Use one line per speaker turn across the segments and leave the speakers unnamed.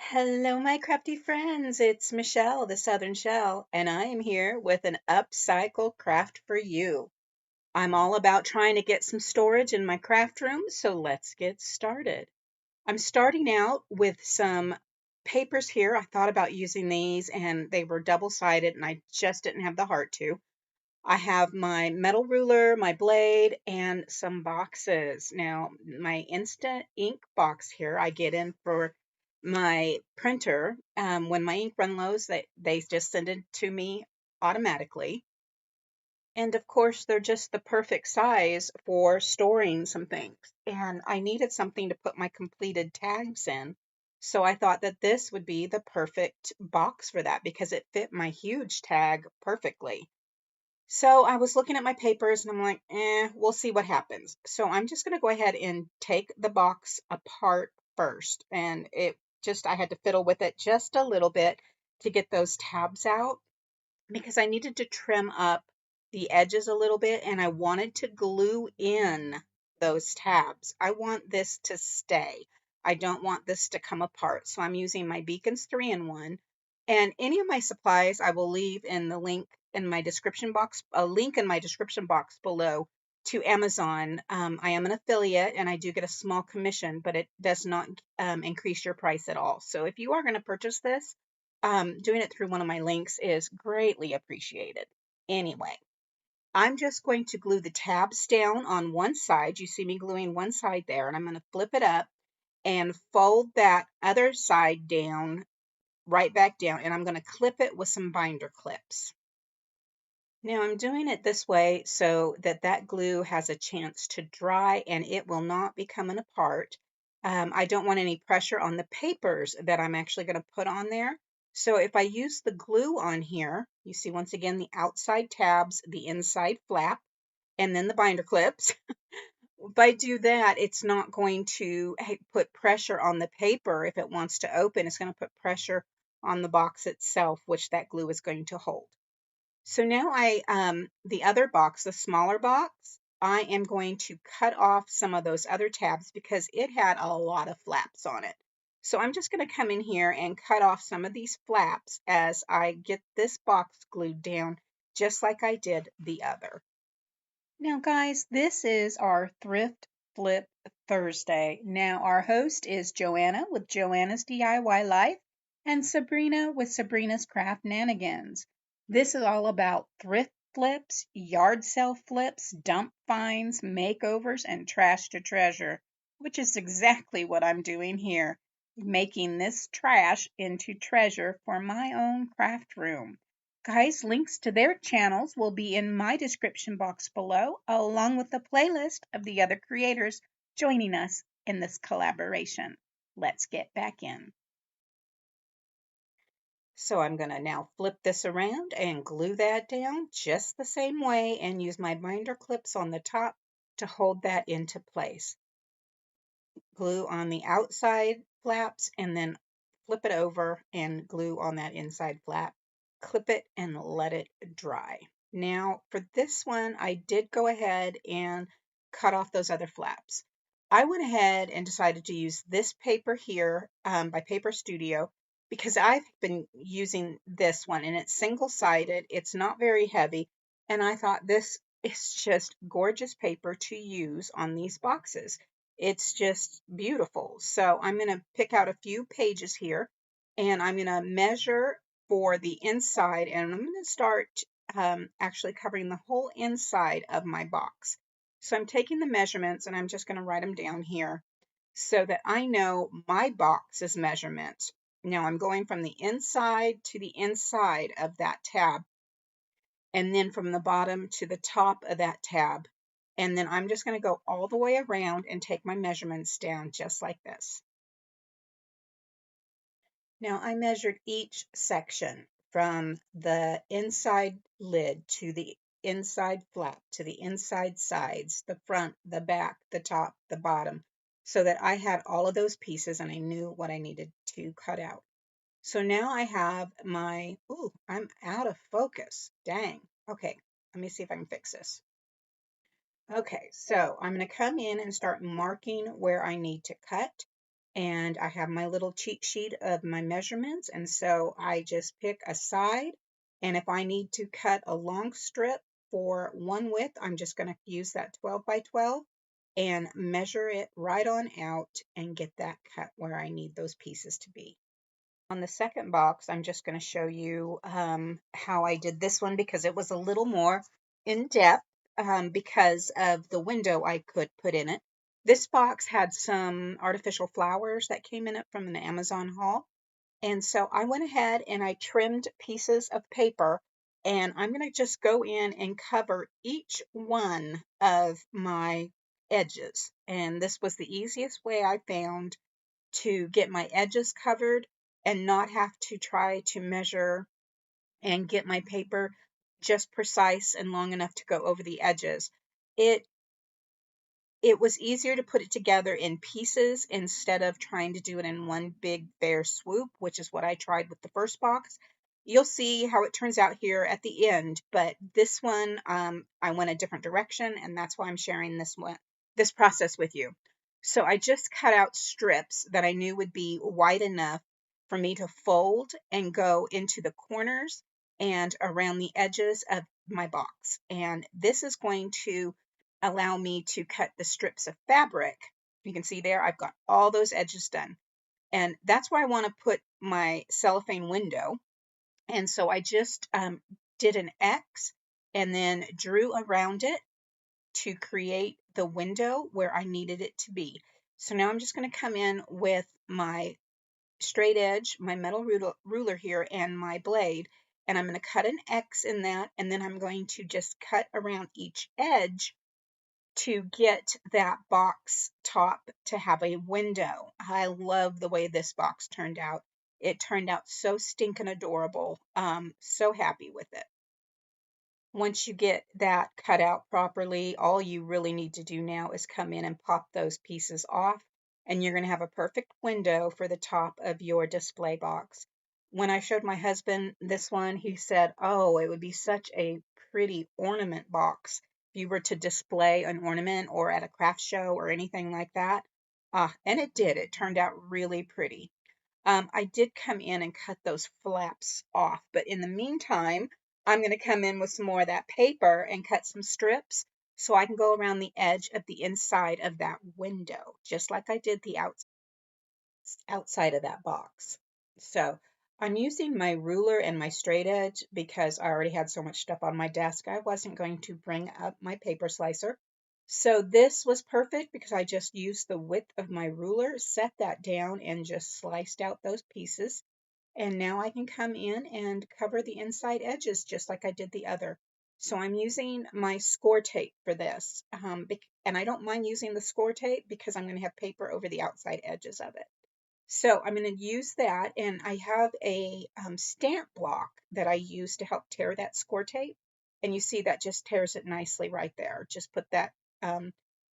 Hello, my crafty friends. It's Michelle, the Southern Shell, and I am here with an upcycle craft for you. I'm all about trying to get some storage in my craft room, so let's get started. I'm starting out with some papers here. I thought about using these, and they were double-sided, and I just didn't have the heart to. I have my metal ruler, my blade, and some boxes. Now, my instant ink box here, I get in for my printer. When my ink run lows, they just send it to me automatically. And of course, they're just the perfect size for storing some things. And I needed something to put my completed tags in. So I thought that this would be the perfect box for that because it fit my huge tag perfectly. So I was looking at my papers and I'm like, we'll see what happens. So I'm just going to go ahead and take the box apart first. And I had to fiddle with it just a little bit to get those tabs out because I needed to trim up the edges a little bit and I wanted to glue in those tabs. I want this to stay. I don't want this to come apart. So I'm using my Beacons 3-in-1 and any of my supplies I will leave in the link in my description box, a link in my description box below to Amazon. I am an affiliate and I do get a small commission, but it does not increase your price at all. So if you are going to purchase this, doing it through one of my links is greatly appreciated. Anyway, I'm just going to glue the tabs down on one side. You see me gluing one side there, and I'm going to flip it up and fold that other side down, right back down, and I'm going to clip it with some binder clips. Now I'm doing it this way so that that glue has a chance to dry and it will not be coming apart. I don't want any pressure on the papers that I'm actually going to put on there. So if I use the glue on here, you see once again the outside tabs, the inside flap, and then the binder clips. If I do that, it's not going to put pressure on the paper if it wants to open. It's going to put pressure on the box itself, which that glue is going to hold. So now the other box, the smaller box, I am going to cut off some of those other tabs because it had a lot of flaps on it. So I'm just going to come in here and cut off some of these flaps as I get this box glued down, just like I did the other. Now, guys, this is our Thrift Flip Thursday. Now, our host is Joanna with Joanna's DIY Life and Sabrina with Sabrina's Craft Nanigans. This is all about thrift flips, yard sale flips, dump finds, makeovers, and trash to treasure, which is exactly what I'm doing here, making this trash into treasure for my own craft room. Guys, links to their channels will be in my description box below, along with the playlist of the other creators joining us in this collaboration. Let's get back in. So I'm going to now flip this around and glue that down just the same way and use my binder clips on the top to hold that into place. Glue on the outside flaps and then flip it over and glue on that inside flap. Clip it and let it dry. Now for this one, I did go ahead and cut off those other flaps. I went ahead and decided to use this paper here by Paper Studio because I've been using this one and it's single-sided. It's not very heavy. And I thought this is just gorgeous paper to use on these boxes. It's just beautiful. So I'm going to pick out a few pages here and I'm going to measure for the inside and I'm going to start actually covering the whole inside of my box. So I'm taking the measurements and I'm just going to write them down here so that I know my box's measurements. Now I'm going from the inside to the inside of that tab and then from the bottom to the top of that tab. And then I'm just going to go all the way around and take my measurements down just like this. Now I measured each section from the inside lid to the inside flap to the inside sides, the front, the back, the top, the bottom, so that I had all of those pieces and I knew what I needed to cut out. So now I have my, ooh, I'm out of focus. Dang. Okay, let me see if I can fix this. Okay, so I'm going to come in and start marking where I need to cut. and I have my little cheat sheet of my measurements, and so I just pick a side, and if I need to cut a long strip for one width, I'm just going to use that 12 by 12 and measure it right on out and get that cut where I need those pieces to be. On the second box, I'm just going to show you how I did this one because it was a little more in depth because of the window I could put in it. This box had some artificial flowers that came in it from an Amazon haul. And so I went ahead and I trimmed pieces of paper, and I'm going to just go in and cover each one of my edges. And this was the easiest way I found to get my edges covered and not have to try to measure and get my paper just precise and long enough to go over the edges. It it was easier to put it together in pieces instead of trying to do it in one big bare swoop, which is what I tried with the first box. You'll see how it turns out here at the end, but this one I went a different direction, and that's why I'm sharing this process with you. So I just cut out strips that I knew would be wide enough for me to fold and go into the corners and around the edges of my box. And this is going to allow me to cut the strips of fabric. You can see there, I've got all those edges done. And that's where I want to put my cellophane window. And so I just did an X and then drew around it to create the window where I needed it to be. So now I'm just going to come in with my straight edge, my metal ruler here, and my blade, and I'm going to cut an X in that, and then I'm going to just cut around each edge to get that box top to have a window. I love the way this box turned out. It turned out so stinking adorable. So happy with it. Once you get that cut out properly, all you really need to do now is come in and pop those pieces off, and you're going to have a perfect window for the top of your display box. When I showed my husband this one, he said, "Oh, it would be such a pretty ornament box if you were to display an ornament or at a craft show or anything like that." And it did. It turned out really pretty. I did come in and cut those flaps off, but in the meantime, I'm going to come in with some more of that paper and cut some strips so I can go around the edge of the inside of that window, just like I did the outside of that box. So I'm using my ruler and my straight edge because I already had so much stuff on my desk. I wasn't going to bring up my paper slicer. So this was perfect because I just used the width of my ruler, set that down, and just sliced out those pieces. And now I can come in and cover the inside edges just like I did the other. So I'm using my score tape for this. And I don't mind using the score tape because I'm going to have paper over the outside edges of it. So I'm going to use that, and I have a stamp block that I use to help tear that score tape. And you see that just tears it nicely right there. Just put that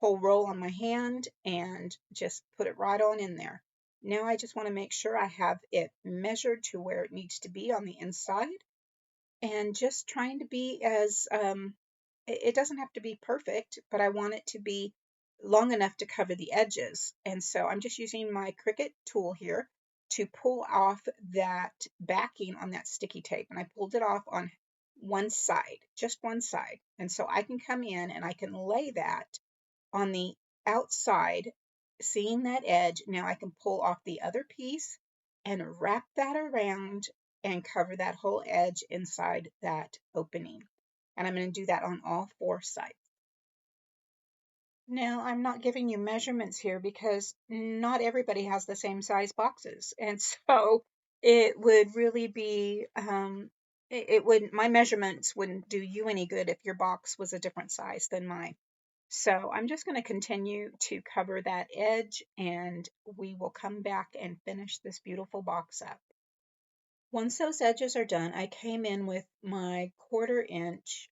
whole roll on my hand and just put it right on in there. Now I just want to make sure I have it measured to where it needs to be on the inside, and just trying to be as, it doesn't have to be perfect, but I want it to be long enough to cover the edges. And so I'm just using my Cricut tool here to pull off that backing on that sticky tape. And I pulled it off on one side, just one side. And so I can come in and I can lay that on the outside, seeing that edge. Now I can pull off the other piece and wrap that around and cover that whole edge inside that opening. And I'm going to do that on all four sides. Now, I'm not giving you measurements here because not everybody has the same size boxes. And so it would really be, my measurements wouldn't do you any good if your box was a different size than mine. So I'm just going to continue to cover that edge, and we will come back and finish this beautiful box up. Once those edges are done, I came in with my 1/4 inch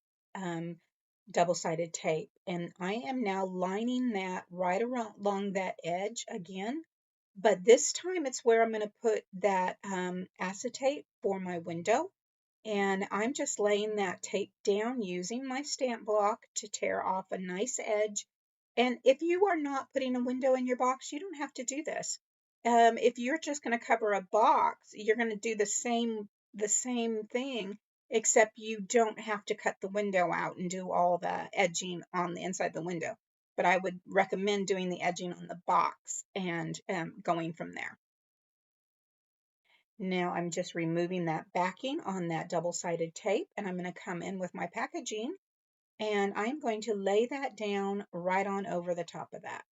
double-sided tape, and I am now lining that right around along that edge again, but this time it's where I'm going to put that acetate for my window, and I'm just laying that tape down using my stamp block to tear off a nice edge. And if you are not putting a window in your box, you don't have to do this. if you're just going to cover a box, you're going to do the same thing, except you don't have to cut the window out and do all the edging on the inside the window. But I would recommend doing the edging on the box and going from there. Now I'm just removing that backing on that double-sided tape, and I'm going to come in with my packaging, and I'm going to lay that down right on over the top of that.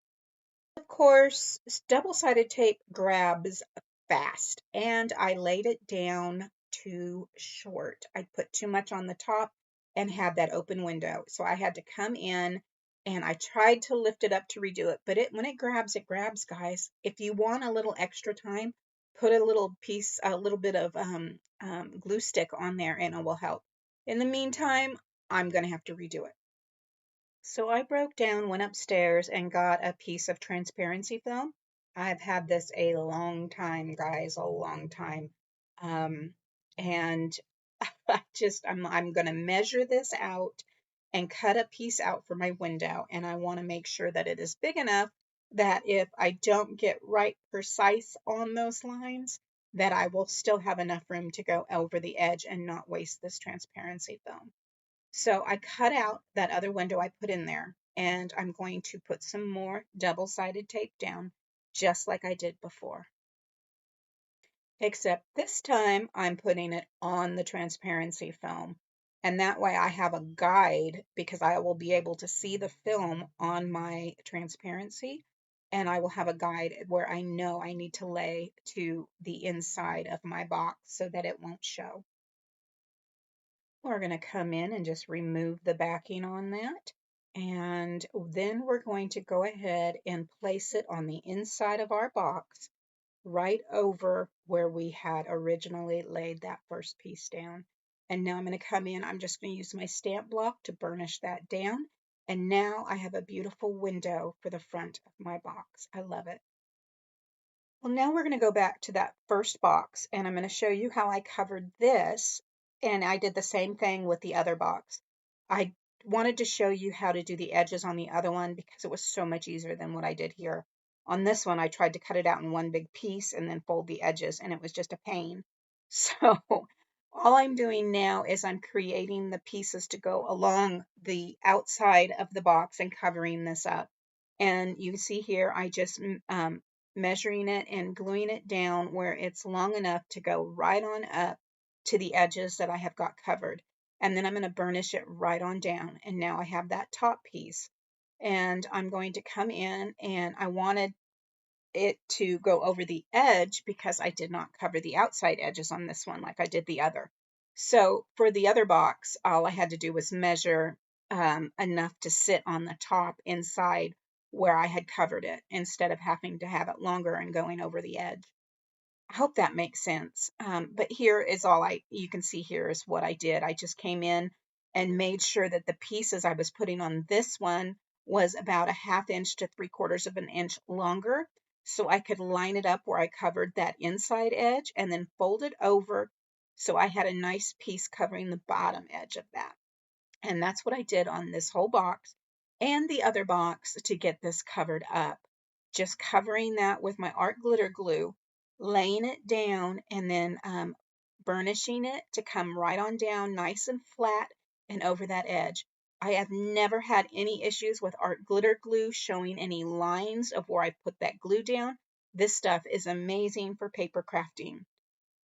Of course, double-sided tape grabs fast, and I laid it down too short. I put too much on the top and had that open window. So I had to come in, and I tried to lift it up to redo it, but when it grabs, guys. If you want a little extra time, put a little piece, a little bit of glue stick on there, and it will help. In the meantime, I'm going to have to redo it. So I broke down, went upstairs, and got a piece of transparency film. I've had this a long time, guys, a long time. And I'm going to measure this out and cut a piece out for my window. And I want to make sure that it is big enough that if I don't get right precise on those lines, that I will still have enough room to go over the edge and not waste this transparency film. So I cut out that other window I put in there, and I'm going to put some more double-sided tape down, just like I did before. Except this time I'm putting it on the transparency film. And that way I have a guide, because I will be able to see the film on my transparency, and I will have a guide where I know I need to lay to the inside of my box so that it won't show. We're going to come in and just remove the backing on that. And then we're going to go ahead and place it on the inside of our box, right over where we had originally laid that first piece down. And now I'm going to come in, I'm just going to use my stamp block to burnish that down. And now I have a beautiful window for the front of my box. I love it. Well, now we're going to go back to that first box, and I'm going to show you how I covered this, and I did the same thing with the other box. I wanted to show you how to do the edges on the other one because it was so much easier than what I did here. On this one, I tried to cut it out in one big piece and then fold the edges, and it was just a pain. So all I'm doing now is I'm creating the pieces to go along the outside of the box and covering this up. And you see here, I just measuring it and gluing it down where it's long enough to go right on up to the edges that I have got covered. And then I'm going to burnish it right on down. And now I have that top piece. And I'm going to come in, and I wanted it to go over the edge because I did not cover the outside edges on this one like I did the other. So for the other box, all I had to do was measure enough to sit on the top inside where I had covered it, instead of having to have it longer and going over the edge. I hope that makes sense. But here is you can see here is what I did. I just came in and made sure that the pieces I was putting on this one was about a 1/2 inch to 3/4 of an inch longer, so I could line it up where I covered that inside edge and then fold it over so I had a nice piece covering the bottom edge of that. And that's what I did on this whole box and the other box to get this covered up. Just covering that with my art glitter glue, laying it down, and then burnishing it to come right on down nice and flat and over that edge. I have never had any issues with art glitter glue showing any lines of where I put that glue down. This stuff is amazing for paper crafting.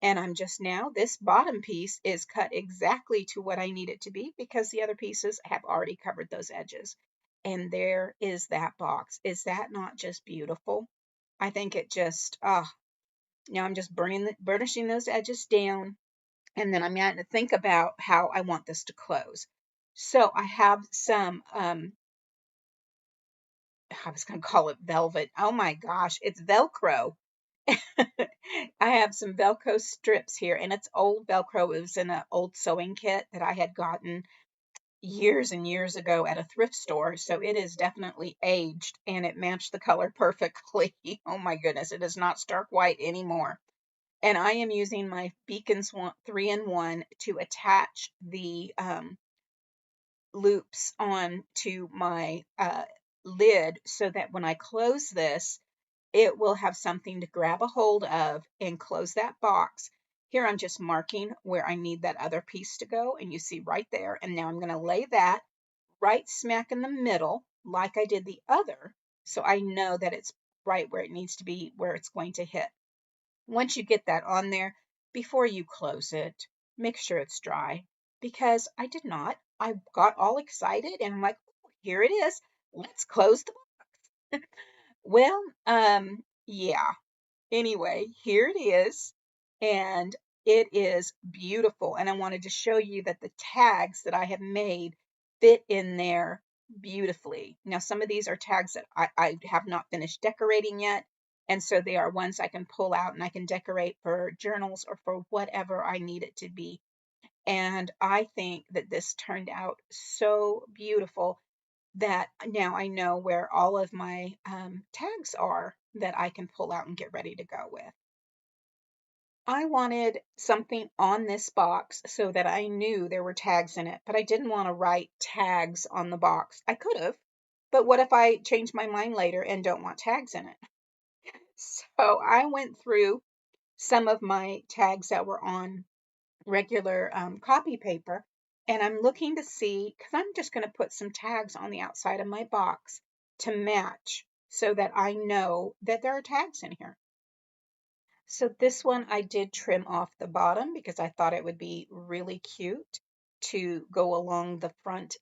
And I'm just now, this bottom piece is cut exactly to what I need it to be because the other pieces have already covered those edges. And there is that box. Is that not just beautiful? I think it just, now I'm just burnishing those edges down. And then I'm going to think about how I want this to close. So I have some, I was going to call it velvet. Oh my gosh, it's Velcro. I have some Velcro strips here, and it's old Velcro. It was in an old sewing kit that I had gotten years and years ago at a thrift store, so it is definitely aged, and it matched the color perfectly. Oh my goodness, it is not stark white anymore. And I am using my Beacon 3-in-1 to attach the loops on to my lid so that when I close this, it will have something to grab a hold of and close that box. Here I'm just marking where I need that other piece to go, and you see right there. And now I'm going to lay that right smack in the middle like I did the other, so I know that it's right where it needs to be, where it's going to hit. Once you get that on there, before you close it, make sure it's dry, because I did not. I got all excited and I'm like, "Oh, here it is. Let's close the box." Well, yeah. Anyway, here it is, and it is beautiful. And I wanted to show you that the tags that I have made fit in there beautifully. Now, some of these are tags that I have not finished decorating yet, and so they are ones I can pull out and I can decorate for journals or for whatever I need it to be. And I think that this turned out so beautiful that now I know where all of my tags are that I can pull out and get ready to go with. I wanted something on this box so that I knew there were tags in it, but I didn't want to write tags on the box. I could have, but what if I change my mind later and don't want tags in it? So I went through some of my tags that were on regular copy paper, and I'm looking to see, because I'm just going to put some tags on the outside of my box to match so that I know that there are tags in here. So this one I did trim off the bottom because I thought it would be really cute to go along the front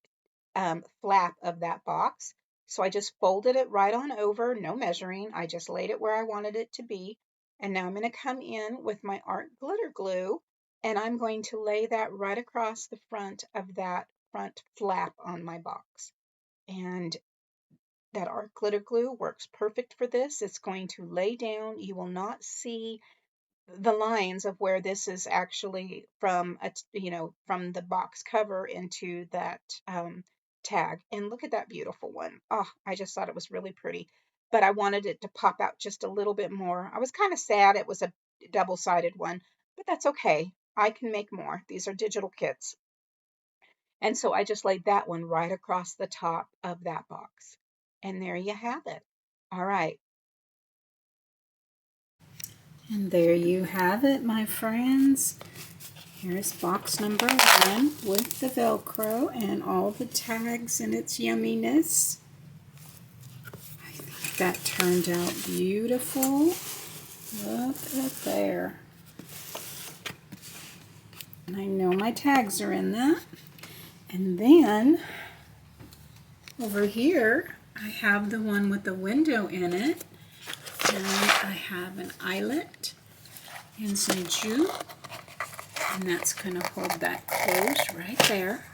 flap of that box. So I just folded it right on over, no measuring. I just laid it where I wanted it to be. And now I'm going to come in with my art glitter glue, and I'm going to lay that right across the front of that front flap on my box. And that art glitter glue works perfect for this. It's going to lay down. You will not see the lines of where this is actually from, from the box cover into that tag. And look at that beautiful one. Oh, I just thought it was really pretty, but I wanted it to pop out just a little bit more. I was kind of sad it was a double-sided one, but that's okay. I can make more. These are digital kits. And so I just laid that one right across the top of that box. And there you have it. All right.
And there you have it, my friends. Here's box number 1 with the Velcro and all the tags and its yumminess. I think that turned out beautiful. Look at there. And I know my tags are in that. And then over here, I have the one with the window in it. And I have an eyelet and some jute. And that's going to hold that closed right there.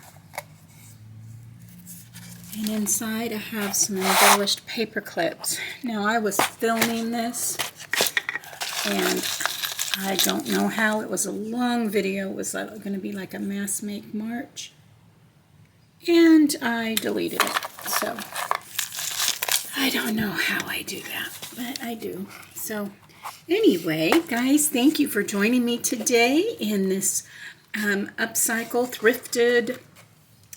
And inside I have some embellished paper clips. Now I was filming this and I don't know how. It was a long video. It was going to be like a mass make March. And I deleted it. So I don't know how I do that, but I do. So anyway, guys, thank you for joining me today in this upcycle thrifted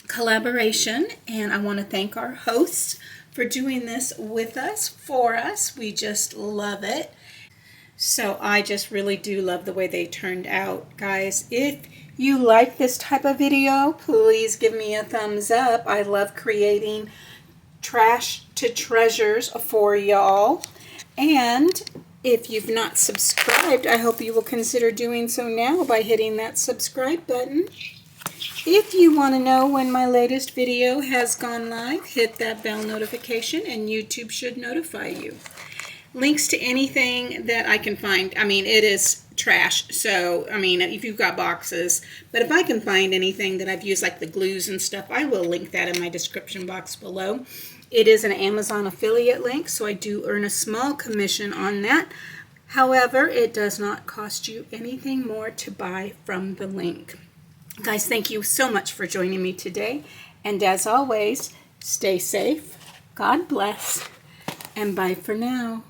collaboration, and I want to thank our hosts for doing this with us, for us. We just love it. So I just really do love the way they turned out. Guys, if you like this type of video, please give me a thumbs up. I love creating trash to treasures for y'all. And if you've not subscribed, I hope you will consider doing so now by hitting that subscribe button. If you want to know when my latest video has gone live, hit that bell notification and YouTube should notify you. Links to anything that I can find. I mean, it is trash, so, I mean, if you've got boxes, but if I can find anything that I've used, like the glues and stuff, I will link that in my description box below. It is an Amazon affiliate link, so I do earn a small commission on that. However, it does not cost you anything more to buy from the link. Guys, thank you so much for joining me today. And as always, stay safe, God bless, and bye for now.